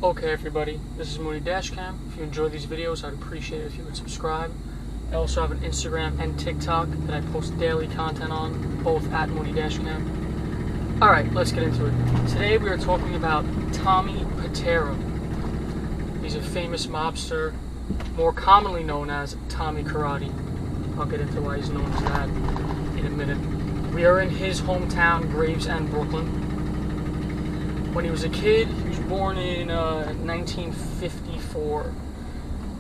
Okay everybody, this is mooneydashcam. If you enjoy these videos, I'd appreciate it if you would subscribe. I also have an Instagram and TikTok that I post daily content on, both at mooneydashcam. Alright, let's get into it. Today we are talking about Tommy Pitera. He's a famous mobster, more commonly known as Tommy Karate. I'll get into why he's known as that in a minute. We are in his hometown, Gravesend Brooklyn. When he was a kid, he was born in 1954. Around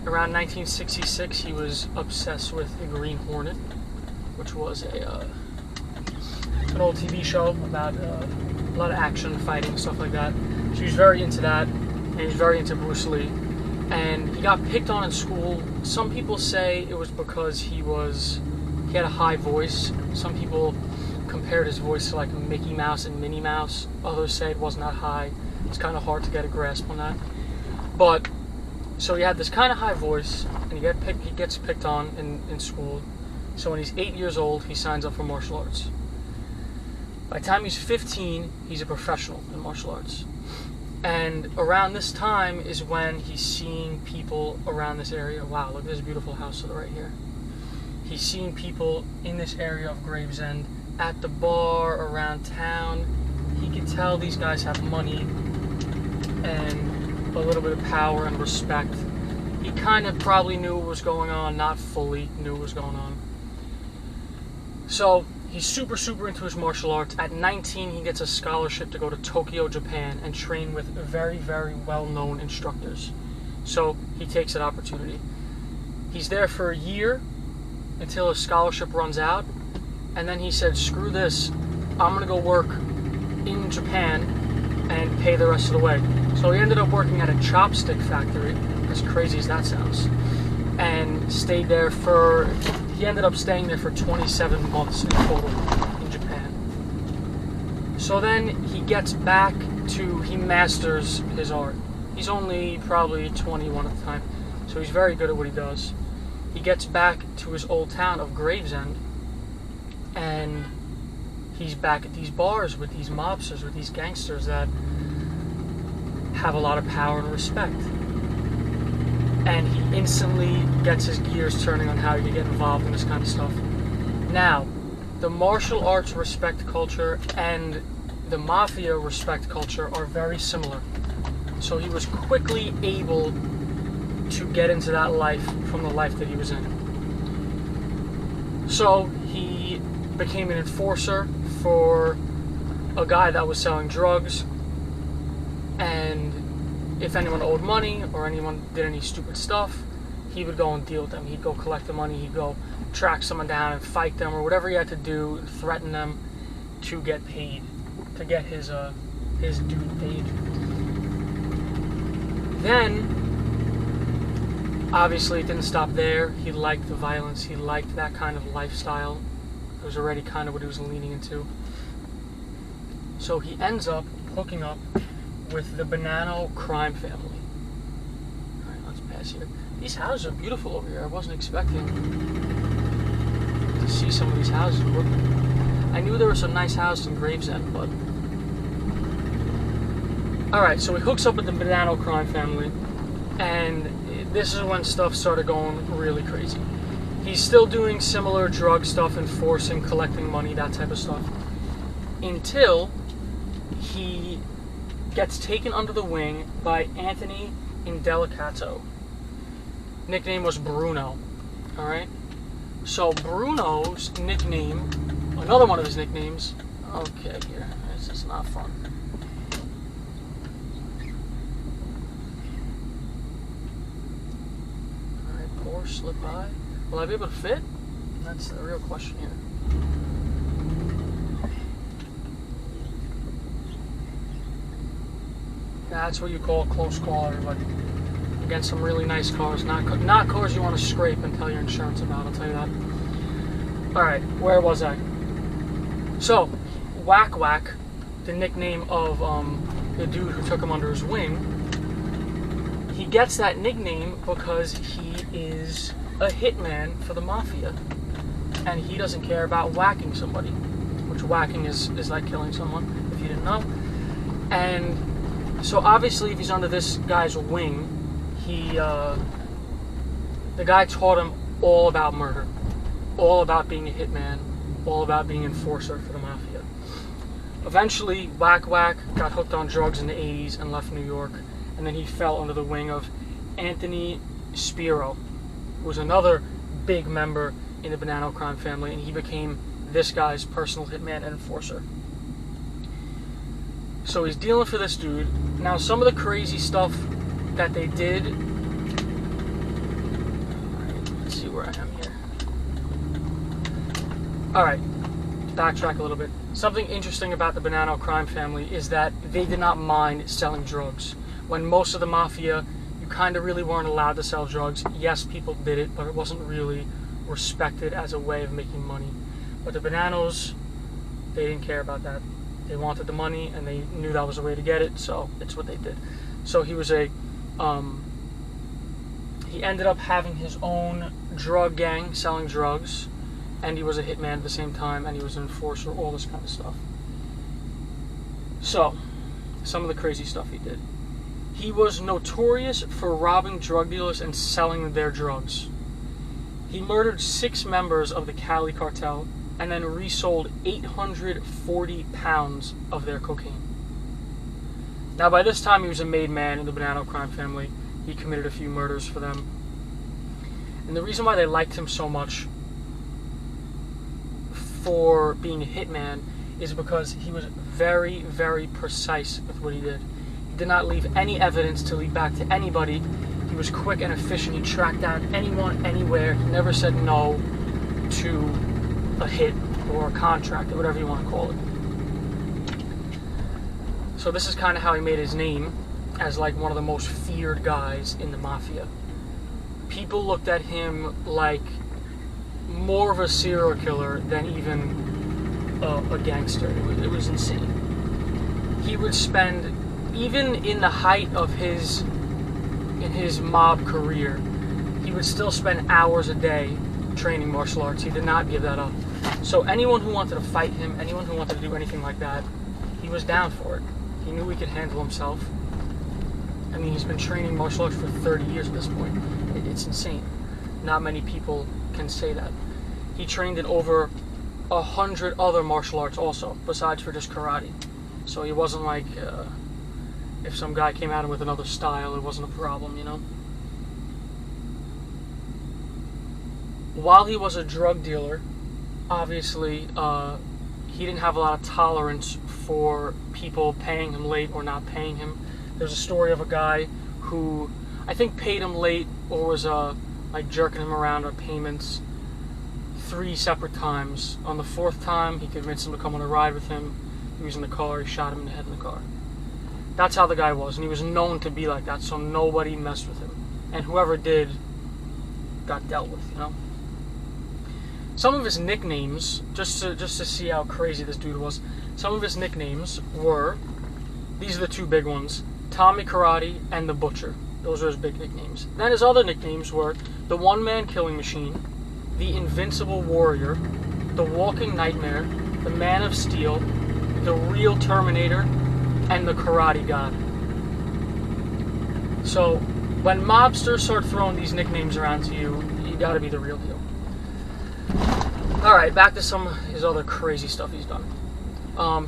1966, he was obsessed with the Green Hornet, which was an old TV show about a lot of action, fighting, stuff like that. So he was very into that, and he was very into Bruce Lee. And he got picked on in school. Some people say it was because he had a high voice. Some people compared his voice to like Mickey Mouse and Minnie Mouse. Others say it wasn't that high. It's kind of hard to get a grasp on that. But so he had this kind of high voice, and he gets picked on in school. So when he's 8 years old, he signs up for martial arts. By the time he's 15, he's a professional in martial arts. And around this time is when he's seeing people around this area. Wow, look at this beautiful house to the right here. He's seeing people in this area of Gravesend, at the bar, around town. He could tell these guys have money and a little bit of power and respect. He kind of probably knew what was going on, not fully knew what was going on. So he's super into his martial arts. At 19, he gets a scholarship to go to Tokyo, Japan, and train with very well-known instructors. So he takes that opportunity. He's there for a year until his scholarship runs out. And then he said, screw this, I'm going to go work in Japan and pay the rest of the way. So he ended up working at a chopstick factory, as crazy as that sounds, and he ended up staying there for 27 months in total in Japan. So then he gets back he masters his art. He's only probably 21 at the time, so he's very good at what he does. He gets back to his old town of Gravesend, and he's back at these bars with these mobsters, with these gangsters that have a lot of power and respect. And he instantly gets his gears turning on how he can get involved in this kind of stuff. Now, the martial arts respect culture and the mafia respect culture are very similar. So he was quickly able to get into that life from the life that he was in. So he became an enforcer for a guy that was selling drugs, and if anyone owed money or anyone did any stupid stuff, he would go and deal with them. He'd go collect the money, he'd go track someone down and fight them, or whatever he had to do, threaten them to get paid, to get his dude paid. Then obviously it didn't stop there. He liked the violence, he liked that kind of lifestyle. It was already kind of what he was leaning into. So he ends up hooking up with the Banana crime family. Alright, let's pass here. These houses are beautiful over here. I wasn't expecting to see some of these houses in Brooklyn. I knew there were some nice houses in Gravesend, but... Alright, so he hooks up with the Banana crime family, and this is when stuff started going really crazy. He's still doing similar drug stuff, enforcing, collecting money, that type of stuff, until he gets taken under the wing by Anthony Indelicato. Nickname was Bruno. Alright? So Bruno's nickname, another one of his nicknames, okay, here, this is not fun. Alright, poor slip by. Will I be able to fit? That's the real question here. That's what you call a close call, everybody. Against some really nice cars. Not cars you want to scrape and tell your insurance about, I'll tell you that. Alright, where was I? So, Whack, the nickname of the dude who took him under his wing, he gets that nickname because he is a hitman for the mafia, and he doesn't care about whacking somebody, which whacking is like killing someone, if you didn't know. And So obviously, if he's under this guy's wing, the guy taught him all about murder, all about being a hitman, all about being an enforcer for the mafia. Eventually, Whack got hooked on drugs in the 80s and left New York, and then he fell under the wing of Anthony Spiro, who was another big member in the Bonanno crime family, and he became this guy's personal hitman and enforcer. So he's dealing for this dude. Now, some of the crazy stuff that they did... Alright, let's see where I am here. Alright, backtrack a little bit. Something interesting about the Bonanno crime family is that they did not mind selling drugs. When most of the mafia, you kind of really weren't allowed to sell drugs. Yes, people did it, but it wasn't really respected as a way of making money. But the Bonannos, they didn't care about that. They wanted the money, and they knew that was a way to get it, so it's what they did. So he was he ended up having his own drug gang, selling drugs, and he was a hitman at the same time, and he was an enforcer, all this kind of stuff. So, some of the crazy stuff he did. He was notorious for robbing drug dealers and selling their drugs. He murdered 6 members of the Cali cartel, and then resold 840 pounds of their cocaine. Now, by this time, he was a made man in the Bonanno crime family. He committed a few murders for them. And the reason why they liked him so much for being a hitman is because he was very, very precise with what he did. He did not leave any evidence to lead back to anybody. He was quick and efficient. He tracked down anyone, anywhere. He never said no to a hit or a contract or whatever you want to call it. So this is kind of how he made his name as like one of the most feared guys in the mafia. People looked at him like more of a serial killer than even a gangster. It was insane. He would spend, even in the height of his mob career, he would still spend hours a day training martial arts. He did not give that up. So anyone who wanted to fight him, anyone who wanted to do anything like that, he was down for it. He knew he could handle himself. I mean, he's been training martial arts for 30 years at this point. It's insane. Not many people can say that. He trained in over 100 other martial arts also, besides for just karate. So he wasn't like, if some guy came at him with another style, it wasn't a problem, you know? While he was a drug dealer, obviously, he didn't have a lot of tolerance for people paying him late or not paying him. There's a story of a guy who I think paid him late or was like jerking him around on payments 3 separate times. On the 4th time, he convinced him to come on a ride with him. He was in the car. He shot him in the head in the car. That's how the guy was, and he was known to be like that, so nobody messed with him. And whoever did got dealt with, you know? Some of his nicknames, just to see how crazy this dude was, some of his nicknames were, these are the 2 big ones, Tommy Karate and the Butcher. Those are his big nicknames. Then his other nicknames were the One-Man Killing Machine, the Invincible Warrior, the Walking Nightmare, the Man of Steel, the Real Terminator, and the Karate God. So, when mobsters start throwing these nicknames around to you, you gotta be the real deal. Alright, back to some of his other crazy stuff he's done.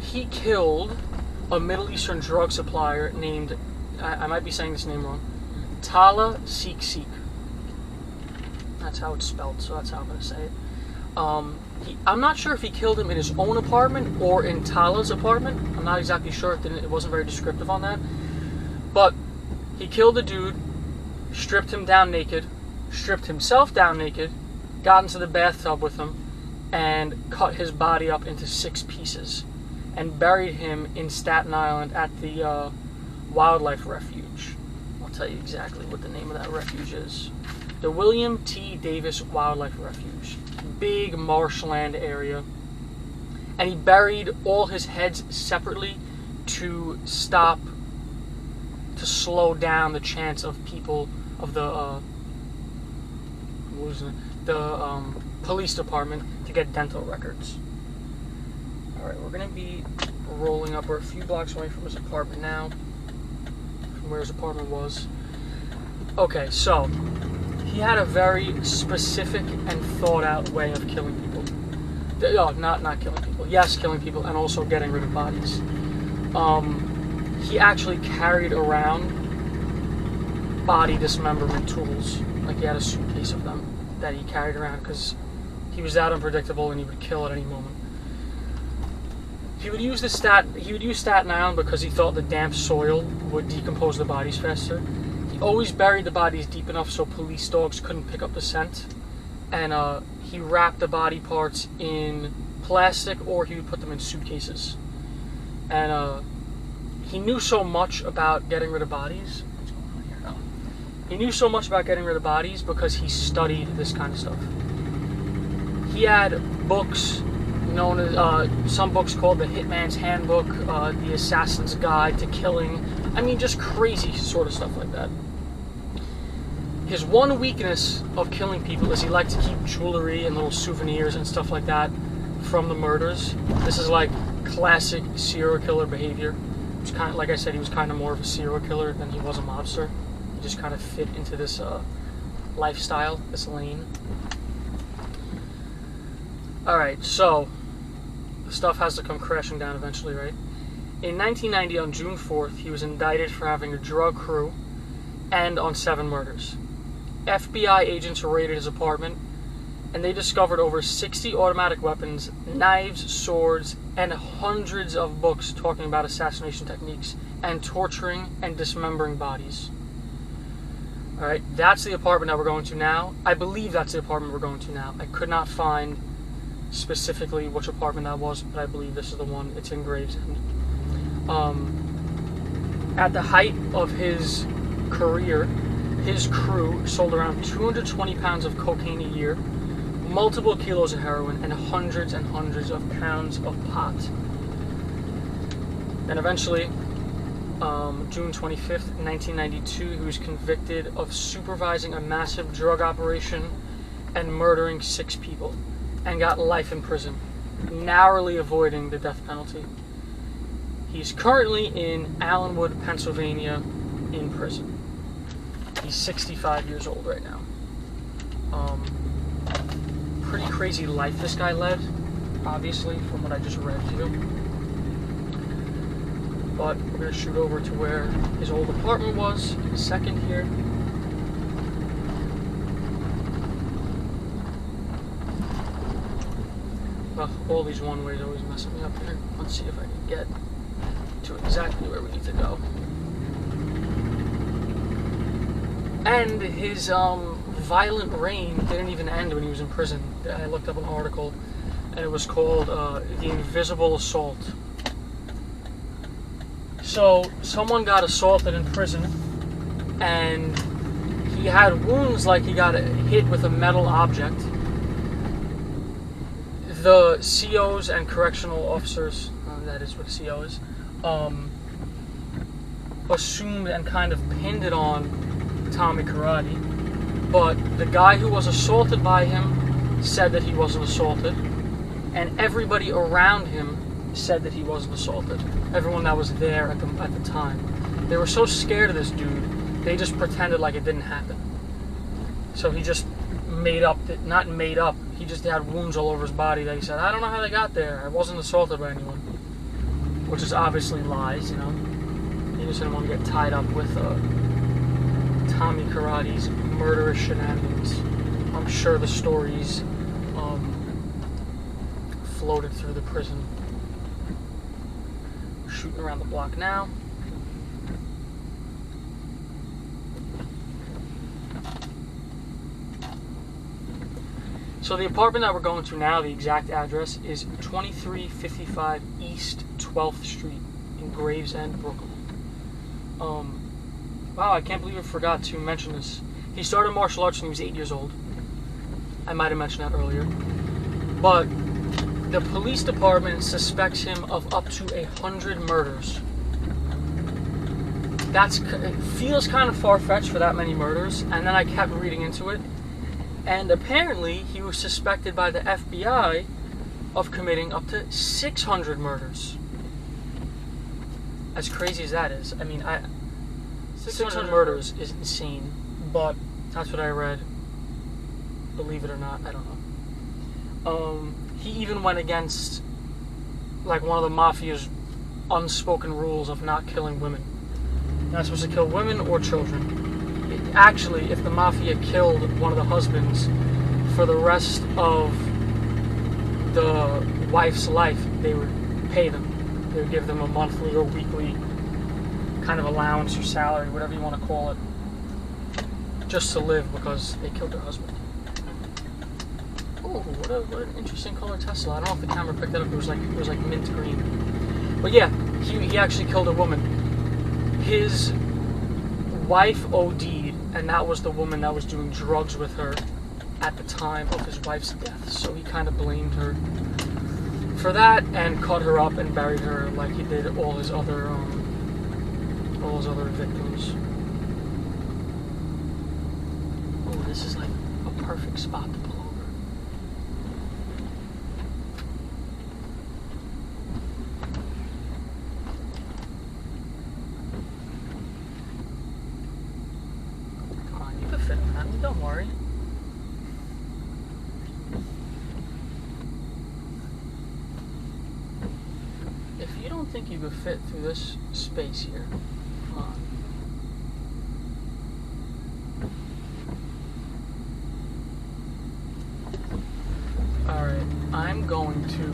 He killed a Middle Eastern drug supplier named, I might be saying this name wrong, Tala Seek. That's how it's spelled, so that's how I'm going to say it. I'm not sure if he killed him in his own apartment or in Tala's apartment. I'm not exactly sure. It wasn't very descriptive on that. But he killed the dude, stripped him down naked, stripped himself down naked, got into the bathtub with him, and cut his body up into 6 pieces and buried him in Staten Island at the wildlife refuge. I'll tell you exactly what the name of that refuge is. The William T. Davis Wildlife Refuge. Big marshland area. And he buried all his heads separately to slow down the chance of people, of the police department to get dental records. Alright, we're going to be rolling up. We're a few blocks away from his apartment now. where his apartment was. Okay, so he had a very specific and thought out way of killing people. No, not killing people. Yes, killing people and also getting rid of bodies. He actually carried around body dismemberment tools. Like he had a suitcase of them that he carried around because he was that unpredictable and he would kill at any moment. He would use Staten Island because he thought the damp soil would decompose the bodies faster. He always buried the bodies deep enough so police dogs couldn't pick up the scent. And he wrapped the body parts in plastic or he would put them in suitcases. And he knew so much about getting rid of bodies. What's going on here? Oh. He knew so much about getting rid of bodies because he studied this kind of stuff. He had books known as, some books called the Hitman's Handbook, the Assassin's Guide to Killing. I mean, just crazy sort of stuff like that. His one weakness of killing people is he liked to keep jewelry and little souvenirs and stuff like that from the murders. This is like classic serial killer behavior. It's kind of, like I said, he was kind of more of a serial killer than he was a mobster. He just kind of fit into this lifestyle, this lane. Alright, so the stuff has to come crashing down eventually, right? In 1990, on June 4th, he was indicted for having a drug crew and on 7 murders. FBI agents raided his apartment, and they discovered over 60 automatic weapons, knives, swords, and hundreds of books talking about assassination techniques and torturing and dismembering bodies. Alright, that's the apartment that we're going to now. I believe that's the apartment we're going to now. I could not find specifically which apartment that was, but I believe this is the one. It's in Gravesend. At the height of his career, his crew sold around 220 pounds of cocaine a year, multiple kilos of heroin, and hundreds and hundreds of pounds of pot. Then eventually, June 25th, 1992, he was convicted of supervising a massive drug operation and murdering 6 people, and got life in prison, narrowly avoiding the death penalty. He's currently in Allenwood, Pennsylvania, in prison. He's 65 years old right now. Pretty crazy life this guy led, obviously, from what I just read to you. But we're going to shoot over to where his old apartment was in a second here. Well, all these one-ways always messing me up here. Let's see if I can get to exactly where we need to go. And his violent reign didn't even end when he was in prison. I looked up an article, and it was called The Invisible Assault. So, someone got assaulted in prison, and he had wounds like he got hit with a metal object. The COs and correctional officers, that is what CO is, assumed and kind of pinned it on Tommy Karate, but the guy who was assaulted by him said that he wasn't assaulted, and everybody around him said that he wasn't assaulted. Everyone that was there at the time. They were so scared of this dude, they just pretended like it didn't happen. So he just made up, not made up, he just had wounds all over his body that he said, I don't know how they got there, I wasn't assaulted by anyone. Which is obviously lies, you know. He just didn't want to get tied up with Tommy Karate's murderous shenanigans. I'm sure the stories floated through the prison. We're shooting around the block now. So the apartment that we're going to now, the exact address is 2355 East 12th Street in Gravesend, Brooklyn. Wow, I can't believe I forgot to mention this. He started martial arts when he was 8 years old. I might have mentioned that earlier. But the police department suspects him of up to 100 murders. It feels kind of far-fetched for that many murders, and then I kept reading into it. And apparently, he was suspected by the FBI of committing up to 600 murders. As crazy as that is. I mean, 600 murders is insane, but that's what I read. Believe it or not, I don't know. He even went against like one of the mafia's unspoken rules of not killing women. You're not supposed to kill women or children. Actually, if the mafia killed one of the husbands, for the rest of the wife's life, they would pay them. They would give them a monthly or weekly kind of allowance or salary, whatever you want to call it, just to live because they killed their husband. Oh, what an interesting color Tesla. I don't know if the camera picked that up. It was like mint green. But yeah, he actually killed a woman. His wife OD'd, and that was the woman that was doing drugs with her at the time of his wife's death. So he kind of blamed her for that and cut her up and buried her like he did all his other victims. Oh, this is like a perfect spot to pull over. Come on, you can fit in that one, don't worry. If you don't think you could fit through this space here, come on. Alright, I'm going to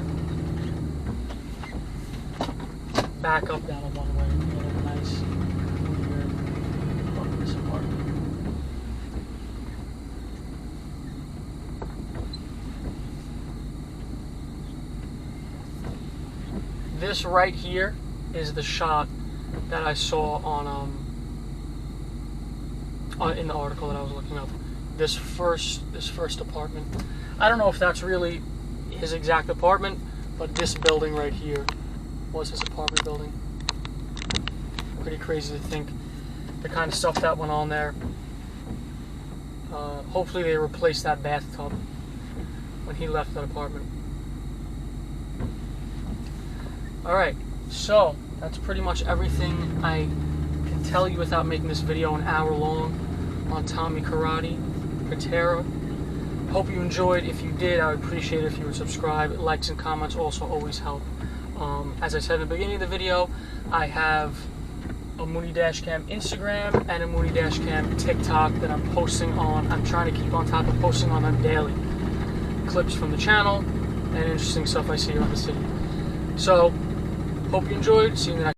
back up down a one-way and get a nice clear look at this apartment. This right here is the shot that I saw on in the article that I was looking up. This first apartment. I don't know if that's really his exact apartment, but this building right here was his apartment building. Pretty crazy to think the kind of stuff that went on there. Hopefully they replaced that bathtub when he left that apartment. Alright, so that's pretty much everything I can tell you without making this video an hour long on Tommy Karate Pitera. Hope you enjoyed. If you did, I would appreciate it if you would subscribe. Likes and comments also always help. As I said in the beginning of the video, I have a mooneydashcam Instagram and a mooneydashcam TikTok that I'm posting on. I'm trying to keep on top of posting on them daily. Clips from the channel and interesting stuff I see around the city. So, hope you enjoyed. See you in the next